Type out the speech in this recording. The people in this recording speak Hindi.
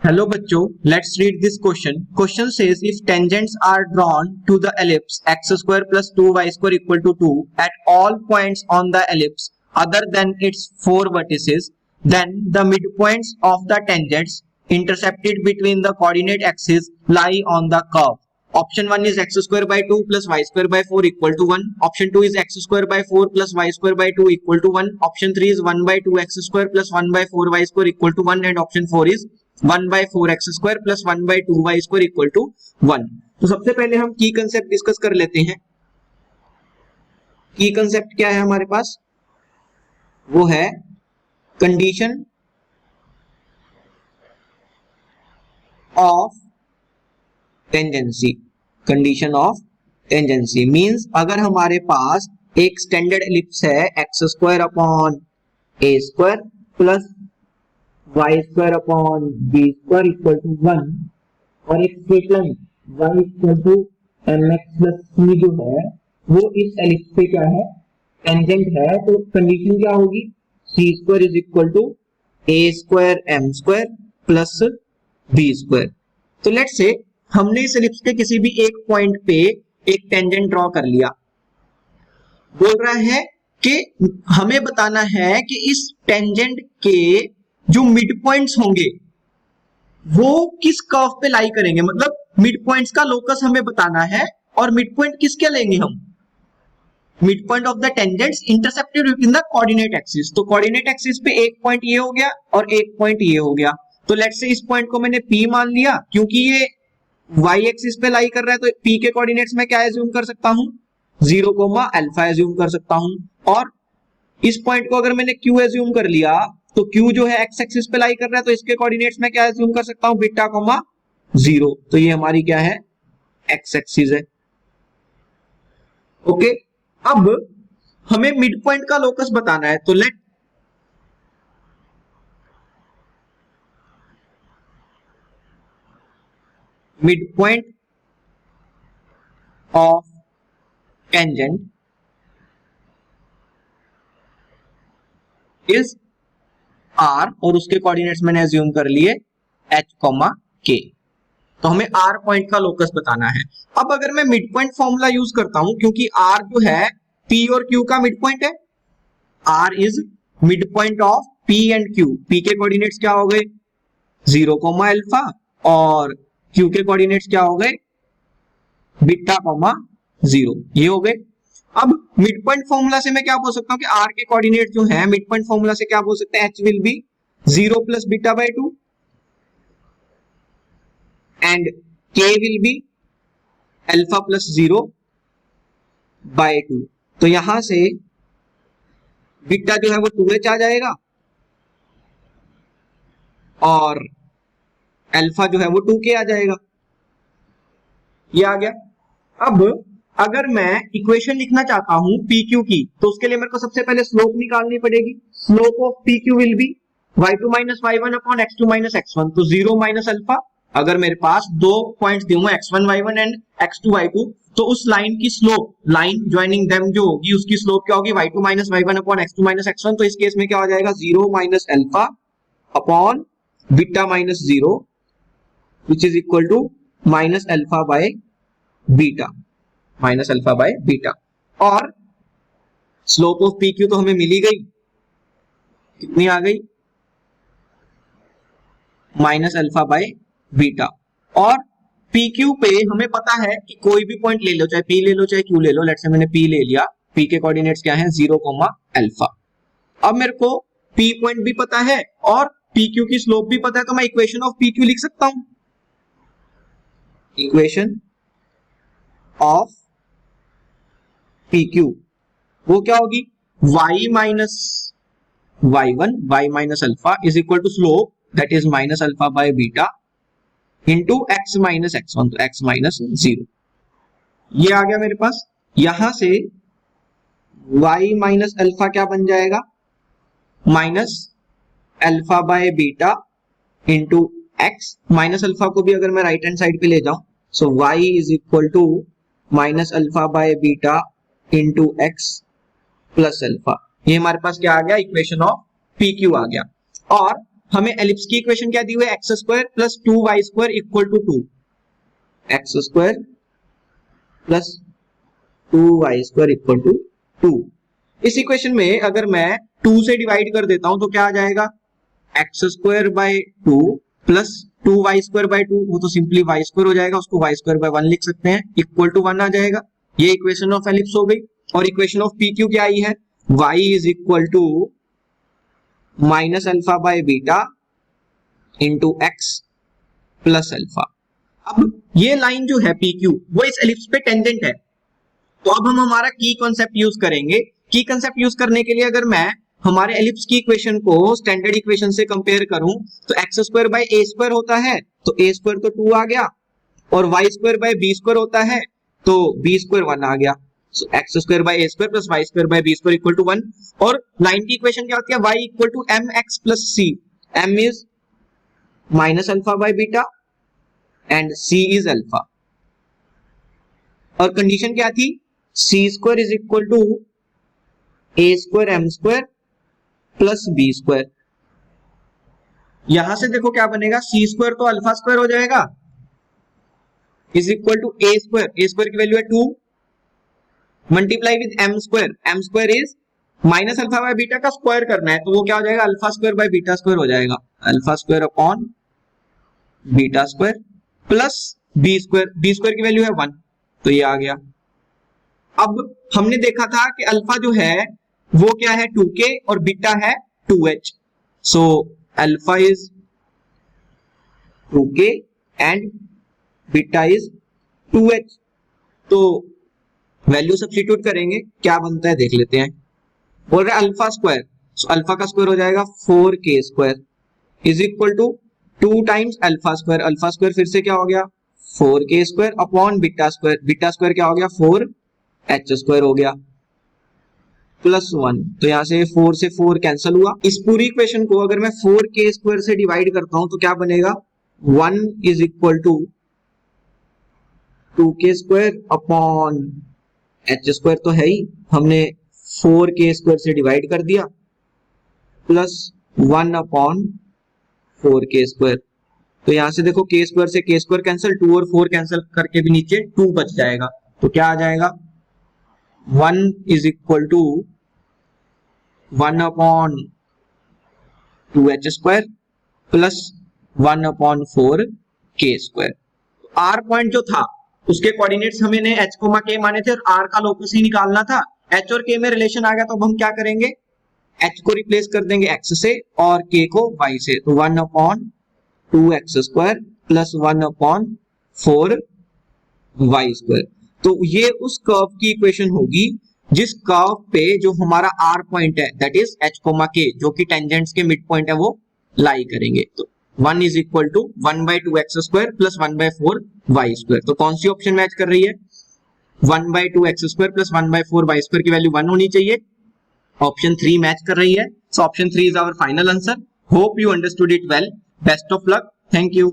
Hello बच्चों, let's read this question. Question says if tangents are drawn to the ellipse x square plus 2y square equal to 2 at all points on the ellipse other than its four vertices, then the midpoints of the tangents intercepted between the coordinate axes lie on the curve. Option 1 is x square by 2 plus y square by 4 equal to 1. Option 2 is x square by 4 plus y square by 2 equal to 1. Option 3 is 1 by 2 x square plus 1 by 4 y square equal to 1. And option 4 is 1 by 4x square plus 1 by 2y square equal to 1. तो सबसे पहले हम की कंसेप्ट डिस्कस कर लेते हैं. की कंसेप्ट क्या है हमारे पास? वो है condition of tangency. Condition of tangency means अगर हमारे पास एक स्टैंडर्ड एलिप्स है x square upon a square plus Y square upon b square equal to 1 और एक straight line y equal to mx plus c जो है वो इस एलिप्स पे क्या है? टेंजेंट है. तो कंडीशन क्या होगी? c square is equal to a square m square plus b square. तो लेट्स से हमने इस एलिप्स के किसी भी एक पॉइंट पे एक टेंजेंट ड्रॉ कर लिया. बोल रहा है कि हमें बताना है कि इस टेंजेंट के जो मिड पॉइंट्स होंगे वो किस कर्व पे लाई करेंगे. मतलब मिड पॉइंट्स का लोकस हमें बताना है. और मिड पॉइंट किसके लेंगे हम? Mid point of the tangents intercepted with in the coordinate axis. तो कोऑर्डिनेट एक्सिस पे एक पॉइंट ये हो गया और एक पॉइंट ये हो गया. तो लेट्स से इस पॉइंट को मैंने P मान लिया क्योंकि ये y एक्सिस पे लाई कर रहा है. तो P के कोऑर्डिनेट्स में क्या एज्यूम कर सकता हूं? 0, अल्फा एज्यूम कर सकता हूं. और इस पॉइंट को अगर मैंने Q एज्यूम कर लिया तो Q जो है x एक्सिस पे लाई कर रहा है. तो इसके कोऑर्डिनेट्स में क्या एज्यूम कर सकता हूं? बीटा, 0. तो ये हमारी क्या है? x एक्सिस है. ओके. अब हमें मिड पॉइंट का लोकस बताना है. तो let mid point of tangent is r और उसके कोऑर्डिनेट्स मैंने एज्यूम कर लिए h, k. तो हमें r पॉइंट का लोकस बताना है. अब अगर मैं मिड पॉइंट फॉर्मूला यूज करता हूं क्योंकि r जो है p और q का मिड पॉइंट है. r is mid point of p and q. p के कोऑर्डिनेट्स क्या हो गए? 0, अल्फा. और q के कोऑर्डिनेट्स क्या हो गए? बीटा, 0. ये हो गए. अब मिड पॉइंट फॉर्मूला से मैं क्या बोल सकता हूं कि r के कोऑर्डिनेट जो है मिड पॉइंट फॉर्मूला से क्या बोल सकते हैं? h will be 0 plus beta by 2 and k will be alpha plus 0 by 2. तो यहां से बीटा जो है वो 2h आ जाएगा और अल्फा जो है वो 2k आ जाएगा. ये आ गया. अब अगर मैं इक्वेशन लिखना चाहता हूं PQ की तो उसके लिए मेरे को सबसे पहले स्लोप निकालनी पड़ेगी. Slope of PQ will be y2 minus y1 upon x2 minus x1. तो 0 माइनस अल्फा. अगर मेरे पास दो पॉइंट्स दिए हुए x1 y1 and x2 y2 तो उस लाइन की स्लोप, लाइन ज्वाइनिंग देम जो होगी उसकी स्लोप क्या होगी? y2 minus y1 upon x2 minus x1. तो इस केस में क्या हो जाएगा? 0 minus alpha upon beta minus 0 which is equal to minus alpha by beta. Minus alpha by beta. और स्लोप ऑफ PQ तो हमें मिली गई. कितनी आ गई? Minus alpha by beta. और PQ पे हमें पता है कि कोई भी पॉइंट ले लो, चाहे P ले लो चाहे Q ले लो. लेट्स से मैंने P ले लिया. P के कोऑर्डिनेट्स क्या हैं? 0, अल्फा. अब मेरे को P पॉइंट भी पता है और PQ की स्लोप भी पता है. तो मैं इक्वेशन ऑफ PQ लिख सकता हूं. इक्वेशन ऑफ PQ वो क्या होगी? y minus y1 y minus alpha is equal to slope that is minus alpha by beta into x minus x1. तो x माइनस 0. ये आ गया मेरे पास. यहां से y माइनस अल्फा क्या बन जाएगा? Minus alpha by beta into x. Minus alpha को भी अगर मैं राइट हैंड साइड पे ले जाऊं so y is equal to minus alpha by beta into x plus alpha. ये हमारे पास क्या आ गया? इक्वेशन ऑफ PQ आ गया. और हमें एलिप्स की इक्वेशन क्या दी हुई है, x square plus 2y square equal to 2, x square plus 2y square equal to 2। इस इक्वेशन में अगर मैं 2 से डिवाइड कर देता हूं तो क्या आ जाएगा, x square bye 2 plus 2y square by 2, वो तो सिंपली y स्क्वायर हो जाएगा, उसको y स्क्वायर बाय 1 लिख सकते हैं, इक्वल टू 1 आ जाएगा। ये इक्वेशन ऑफ एलिप्स हो गई। और इक्वेशन ऑफ पी क्यू क्या आई है, y is equal to minus alpha by beta into x plus alpha. अब ये लाइन जो है पी क्यू वो इस एलिप्स पे टेंजेंट है, तो अब हम हमारा की कॉन्सेप्ट यूज करेंगे। की कॉन्सेप्ट यूज करने के लिए अगर मैं हमारे एलिप्स की इक्वेशन को स्टैंडर्ड इक्वेशन से कंपेयर करूं तो x square by A square होता है, तो ए स्क्वायर तो 2 आ गया, और Y square by B square होता है तो बी स्क्वायर 1 आ गया। So X square by A square plus Y square by B square equal to 1। और लाइन की इक्वेशन क्या होती है, Y equal to M X plus C, M is minus alpha by beta and C is alpha. और कंडीशन क्या थी, C square is equal to A square M square plus b square. यहां से देखो क्या बनेगा, सी स्क्वायर तो अल्फा स्क्वायर हो जाएगा is equal to A square, a square की वैल्यू है 2 multiply with m square is minus alpha by beta का स्क्वायर करना है, तो वो क्या हो जाएगा, alpha square by beta square हो जाएगा, alpha square upon beta square plus b square की वैल्यू है 1, तो ये आ गया। अब हमने देखा था कि अल्फा जो है वो क्या है 2k और बीटा है 2h, so alpha is 2k and beta is 2h। तो वैल्यू सब्स्टिट्यूट करेंगे, क्या बनता है देख लेते हैं। बोल रहे अल्फा स्क्वायर, सो अल्फा का स्क्वायर हो जाएगा 4k square is equal to 2 times alpha square फिर से क्या हो गया 4k square upon beta square क्या हो गया 4h स्क्वायर हो गया प्लस 1, तो यहां से 4 से 4 कैंसिल हुआ। इस पूरी इक्वेशन को अगर मैं 4k स्क्वायर से डिवाइड करता हूं तो क्या बनेगा, 1 is equal to 2k square upon h square तो है ही, हमने 4k स्क्वायर से डिवाइड कर दिया प्लस 1 अपॉन 4k स्क्वायर। तो यहां से देखो k स्क्वायर से k स्क्वायर कैंसिल, 2 और 4 कैंसिल करके भी नीचे 2 बच जाएगा, तो क्या आ जाएगा 1 is equal to 1 upon 2h square plus 1 upon 4k square. r point जो था उसके कोऑर्डिनेट्स हमें h, k माने थे और r का लोकस ही निकालना था। h और k में रिलेशन आ गया तो अब हम क्या करेंगे, h को रिप्लेस कर देंगे x से और k को y से, तो 1 upon 2x square plus 1 upon 4y square. तो ये उस कर्व की इक्वेशन होगी जिस कर्व पे जो हमारा r पॉइंट है दैट इज h, k जो कि टेंजेंट्स के मिड पॉइंट है वो लाई करेंगे। तो 1 is equal to 1/2x square plus 1/4y square. तो कौन सी ऑप्शन मैच कर रही है, 1/2x square plus 1/4y square की वैल्यू 1 होनी चाहिए, ऑप्शन 3 मैच कर रही है। So option 3 is our final answer. Hope you understood it well, best of luck, thank you.